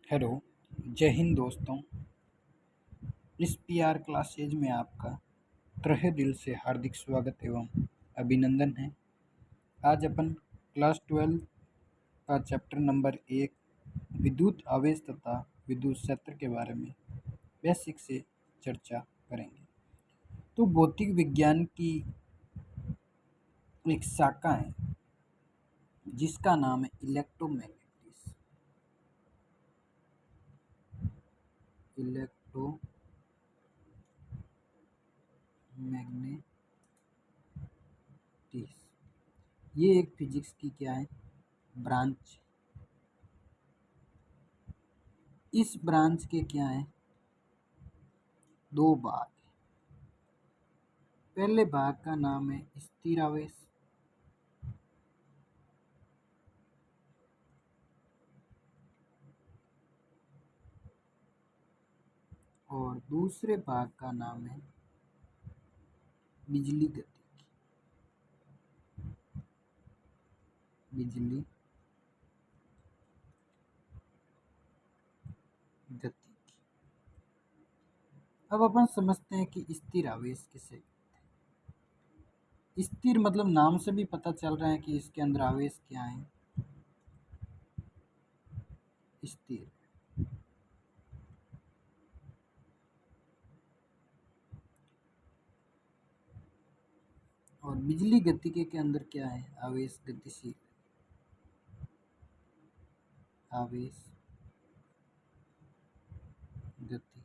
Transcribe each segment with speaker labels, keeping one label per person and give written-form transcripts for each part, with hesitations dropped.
Speaker 1: Hello, जय हिंद दोस्तों। इस पीआर क्लासेज में आपका तहे दिल से हार्दिक स्वागत एवं अभिनंदन है। आज अपन क्लास 12 का चैप्टर नंबर 1 विद्युत आवेश तथा विद्युत क्षेत्र के बारे में बेसिक से चर्चा करेंगे। तो भौतिक विज्ञान की एक शाखा है जिसका नाम है इलेक्ट्रोमैग्नेटिक्स। ये एक फिजिक्स की क्या है, ब्रांच। इस ब्रांच के क्या है, दो भाग। पहले भाग का नाम है स्थिर आवेश और दूसरे भाग का नाम है बिजली गति। अब अपन समझते हैं कि स्थिर आवेश किसे कहते हैं। स्थिर मतलब नाम से भी पता चल रहा है कि इसके अंदर आवेश क्या है, स्थिर। और बिजली गतिकी के अंदर क्या है, आवेश गतिशील। आवेश गतिशील।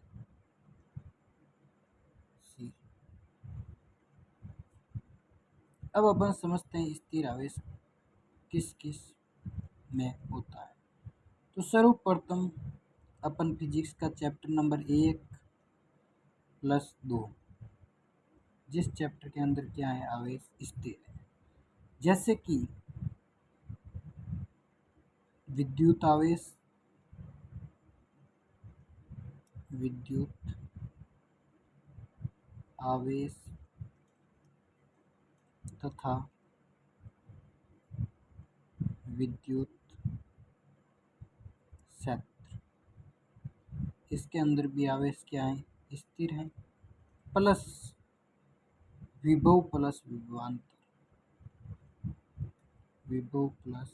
Speaker 1: अब अपन समझते हैं स्थिर आवेश किस किस में होता है। तो सर्वप्रथम अपन फिजिक्स का चैप्टर नंबर 1+2, जिस चैप्टर के अंदर क्या है, आवेश स्थिर है। जैसे कि विद्युत आवेश, तथा विद्युत क्षेत्र, इसके अंदर भी आवेश क्या है, स्थिर है। प्लस विभव प्लस विभवांतर, विभव प्लस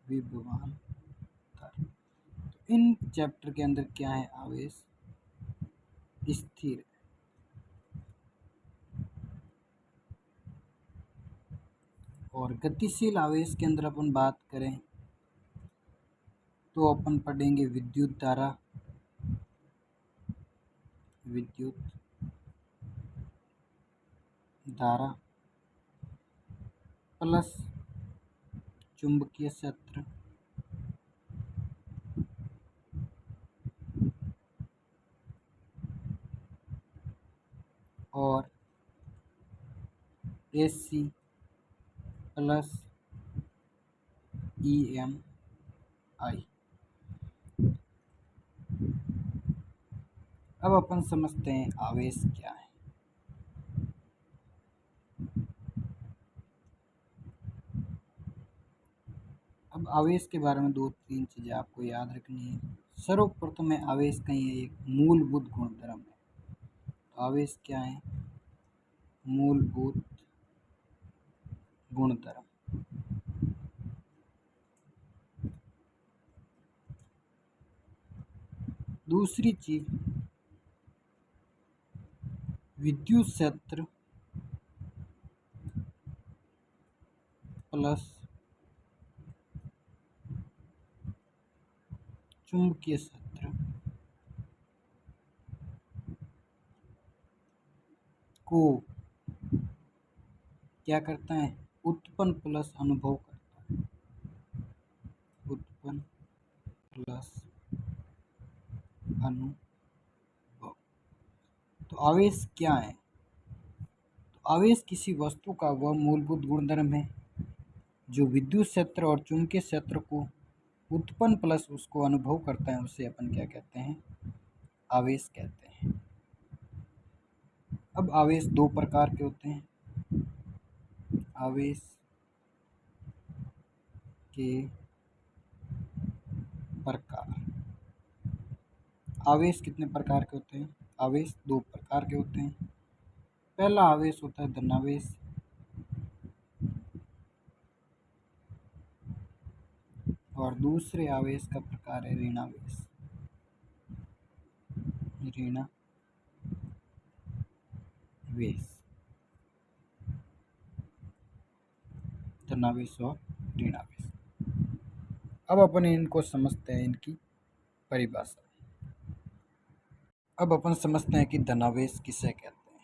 Speaker 1: विभवांतर। तो इन चैप्टर के अंदर क्या है, आवेश स्थिर है। और गतिशील आवेश के अंदर अपन बात करें तो अपन पढ़ेंगे विद्युत धारा प्लस चुंबकीय क्षेत्र और AC प्लस EMI। अब अपन समझते हैं आवेश क्या है। अब आवेश के बारे में दो तीन चीजें आपको याद रखनी है। सर्वप्रथम है आवेश का ये एक मूलभूत गुणधर्म है। तो आवेश क्या है, मूलभूत गुणधर्म। दूसरी चीज, विद्युत क्षेत्र प्लस चुंबकीय क्षेत्र को क्या करता है, उत्पन्न प्लस अनुभव करता है। उत्पन्न प्लस अनुभव। तो आवेश क्या है, तो आवेश किसी वस्तु का वह मूलभूत गुणधर्म है जो विद्युत क्षेत्र और चुंबकीय क्षेत्र को उत्पन्न प्लस उसको अनुभव करता है। उसे अपन क्या कहते हैं, आवेश कहते हैं। अब आवेश दो प्रकार के होते हैं। आवेश के प्रकार। आवेश कितने प्रकार के होते हैं? आवेश दो प्रकार के होते हैं। पहला आवेश होता है धनावेश, और दूसरे आवेश का प्रकार है ऋणावेश। ऋणावेश, धनावेश और ऋणावेश। अब अपन इनको समझते हैं, इनकी परिभाषा। अब अपन समझते हैं कि धनावेश किसे कहते हैं।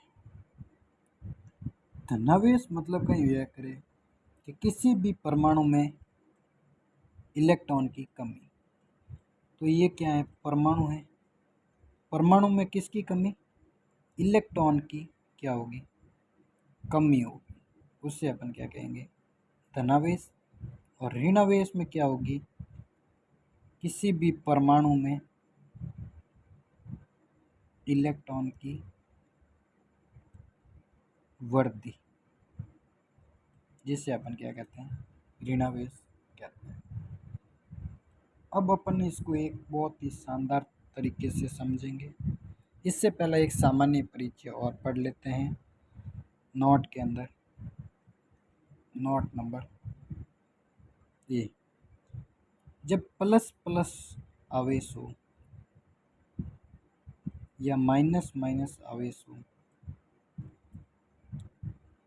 Speaker 1: धनावेश मतलब कहीं यह करे कि किसी भी परमाणु में इलेक्ट्रॉन की कमी। तो ये क्या है? परमाणु है। परमाणु में किसकी कमी? इलेक्ट्रॉन की क्या होगी? कमी होगी। उससे अपन क्या कहेंगे? धनावेश। और ऋणावेश में क्या होगी? किसी भी परमाणु में इलेक्ट्रॉन की वृद्धि, जिसे अपन क्या कहते हैं? ऋणावेश कहते हैं। अब अपन इसको एक बहुत ही शानदार तरीके से समझेंगे। इससे पहले एक सामान्य परिचय और पढ़ लेते हैं। नोट के अंदर, नोट नंबर ए, जब प्लस प्लस आवेश हो या माइनस माइनस आवेश हो,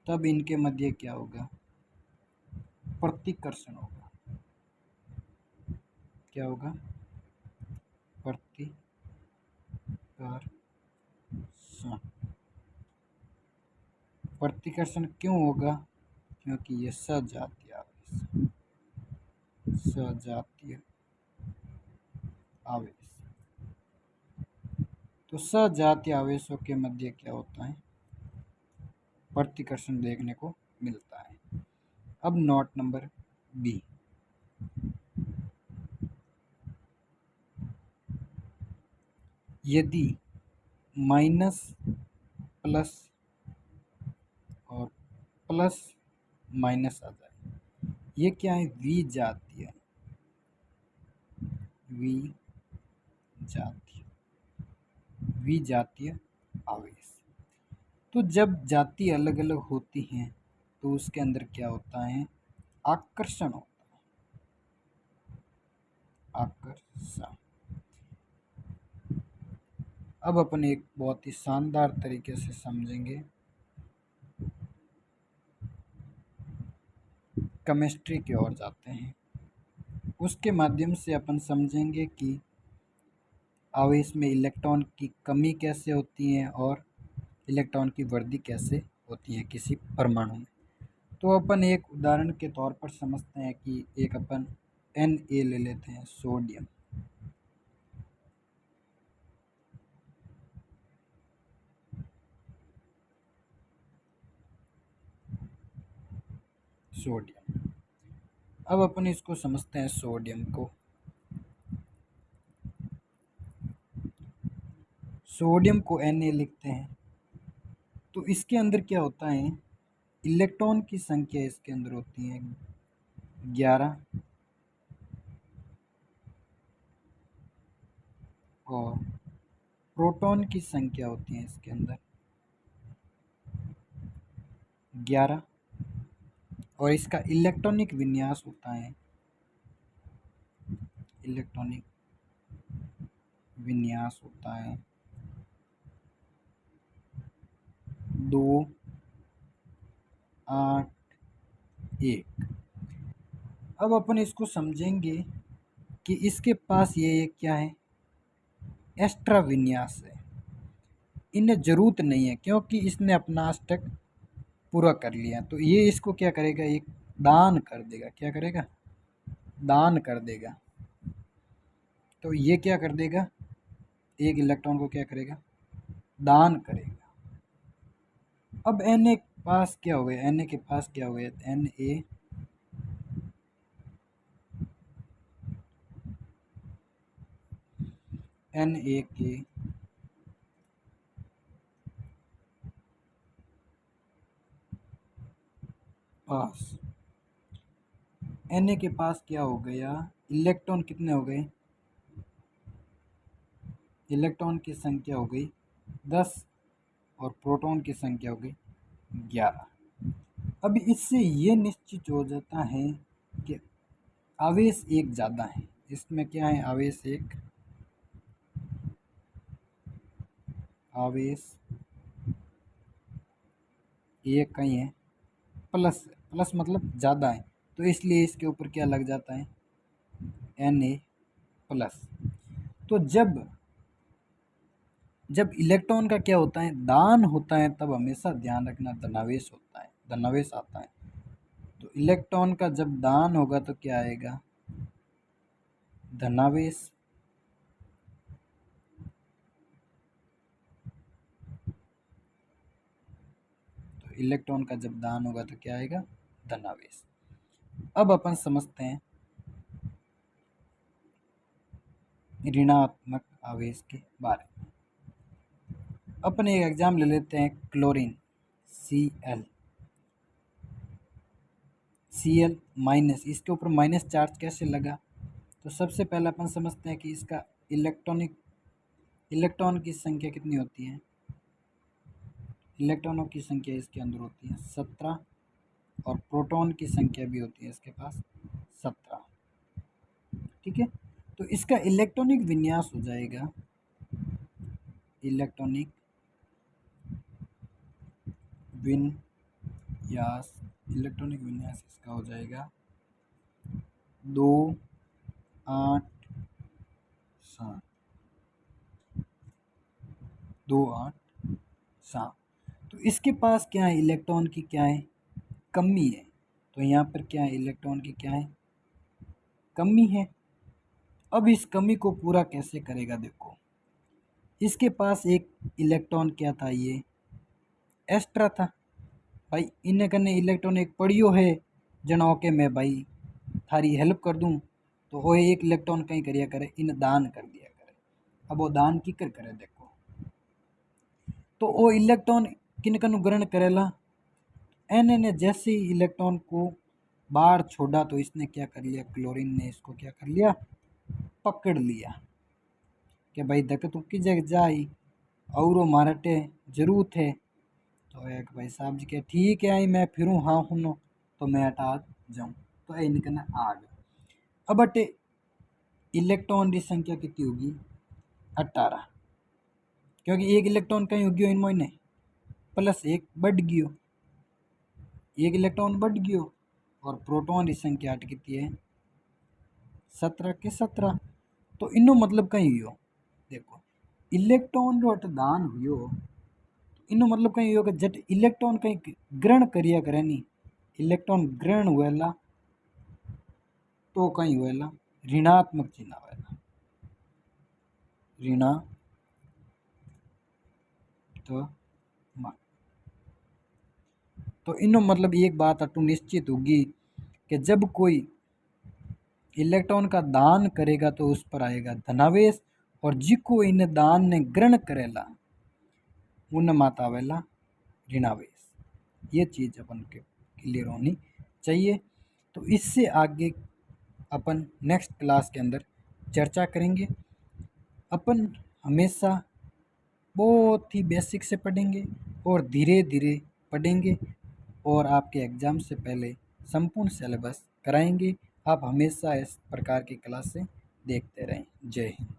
Speaker 1: तब इनके मध्य क्या होगा? प्रतिकर्षण होगा। क्या होगा? प्रतिकर्षण। प्रतिकर्षण क्यों होगा? क्योंकि ये सजातीय आवेश, सजातीय आवेश। तो सजातीय आवेशों के मध्य क्या होता है? प्रतिकर्षण देखने को मिलता है। अब नोट नंबर बी, यदि माइनस प्लस और प्लस माइनस आ जाए, ये क्या है? विजातीय, विजातीय, विजातीय आवेश। तो जब जाति अलग अलग होती हैं तो उसके अंदर क्या होता है? आकर्षण होता है, आकर्षण। अब अपन एक बहुत ही शानदार तरीके से समझेंगे। केमिस्ट्री की ओर जाते हैं। उसके माध्यम से अपन समझेंगे कि आवेश में इलेक्ट्रॉन की कमी कैसे होती है और इलेक्ट्रॉन की वृद्धि कैसे होती है किसी परमाणु में। तो अपन एक उदाहरण के तौर पर समझते हैं कि एक अपन Na ले लेते हैं, सोडियम। सोडियम। अब अपन इसको समझते हैं, सोडियम को, सोडियम को Na लिखते हैं। तो इसके अंदर क्या होता है? इलेक्ट्रॉन की संख्या इसके अंदर होती है 11, और प्रोटॉन की संख्या होती है इसके अंदर 11, और इसका इलेक्ट्रॉनिक विन्यास होता है, इलेक्ट्रॉनिक विन्यास होता है 2, 8, 1। अब अपन इसको समझेंगे कि इसके पास ये एक क्या है? एक्स्ट्रा विन्यास है। इन्हें जरूरत नहीं है क्योंकि इसने अपना अष्टक पूरा कर लिया। तो ये इसको क्या करेगा? एक दान कर देगा। क्या करेगा? दान कर देगा। तो ये क्या कर देगा? एक इलेक्ट्रॉन को क्या करेगा? दान करेगा। अब Na के पास क्या हो गया? Na के पास क्या हो गया? Na के पास, Na के पास क्या हो गया? इलेक्ट्रॉन कितने हो गए? इलेक्ट्रॉन की संख्या हो गई 10 और प्रोटॉन की संख्या हो गई 11। अब इससे ये निश्चित हो जाता है कि आवेश एक ज़्यादा है। इसमें क्या है, आवेश एक कहीं है, प्लस प्लस मतलब ज़्यादा है, तो इसलिए इसके ऊपर क्या लग जाता है, Na प्लस। तो जब इलेक्ट्रॉन का क्या होता है, दान होता है, तब हमेशा ध्यान रखना धनावेश होता है, धनावेश आता है। तो इलेक्ट्रॉन का जब दान होगा तो क्या आएगा, धनावेश। तो इलेक्ट्रॉन का जब दान होगा तो क्या आएगा, धनावेश। अब अपन समझते हैं ऋणात्मक आवेश के बारे में। अपन एक एग्जाम ले लेते हैं, क्लोरीन Cl माइनस, इसके ऊपर माइनस चार्ज कैसे लगा। तो सबसे पहले अपन समझते हैं कि इसका इलेक्ट्रॉन की संख्या कितनी होती है, इलेक्ट्रॉनों की संख्या इसके अंदर होती है 17 और प्रोटॉन की संख्या भी होती है इसके पास 17। ठीक है, तो इसका इलेक्ट्रॉनिक विन्यास हो जाएगा, इलेक्ट्रॉनिक विन्यास इसका हो जाएगा 2 8 7 2 8 7। तो इसके पास क्या है, इलेक्ट्रॉन की क्या है, कमी है। तो यहाँ पर क्या है, इलेक्ट्रॉन की क्या है, कमी है। अब इस कमी को पूरा कैसे करेगा, देखो इसके पास एक इलेक्ट्रॉन क्या था, ये एक्स्ट्रा था भाई, इन्हें कने इलेक्ट्रॉन एक पड़ियो है जनाओ के मैं भाई थारी हेल्प कर दूं, तो वो एक इलेक्ट्रॉन कहीं करिया करे, इन दान कर दिया करे। अब वो दान की कर करे, देखो तो वो इलेक्ट्रॉन किन कनु ग्रहण करेला, एन ने जैसे ही इलेक्ट्रॉन को बाहर छोड़ा तो इसने क्या कर लिया, क्लोरीन ने इसको क्या कर लिया, पकड़ लिया कि भाई देख तू की जगह जाई और मारटे जरूरत है। तो एक भाई साहब जी के ठीक है, आई मैं फिरूँ हाँ हूँ तो मैं हटा जाऊँ, तो ये निकलना आ गया। अब अटे इलेक्ट्रॉन की संख्या कितनी होगी, 18, क्योंकि एक इलेक्ट्रॉन कहीं होगी इन मोइने प्लस एक बढ़ गयो, एक इलेक्ट्रॉन बढ़ गयो। और प्रोटॉन की संख्या अट कितनी है, 17 के 17। तो इनो मतलब कहीं हुई, देखो इलेक्ट्रॉन जो अट दान हुई, इनो मतलब कहीं होगा जट इलेक्ट्रॉन कहीं ग्रहण करिया करे नी, इलेक्ट्रॉन ग्रहण हुएला तो कहीं हुएला ऋणात्मक चिन्ह आवेला, तो इनो मतलब एक बात अटू निश्चित होगी कि जब कोई इलेक्ट्रॉन का दान करेगा तो उस पर आएगा धनावेश, और जिको इन दान ने ग्रहण करेला उन माता आवेला ऋणावेश। ये चीज़ अपन के क्लियर होनी चाहिए। तो इससे आगे अपन नेक्स्ट क्लास के अंदर चर्चा करेंगे। अपन हमेशा बहुत ही बेसिक से पढ़ेंगे और धीरे धीरे पढ़ेंगे, और आपके एग्ज़ाम से पहले संपूर्ण सिलेबस कराएंगे। आप हमेशा इस प्रकार की क्लास से देखते रहें। जय हिंद।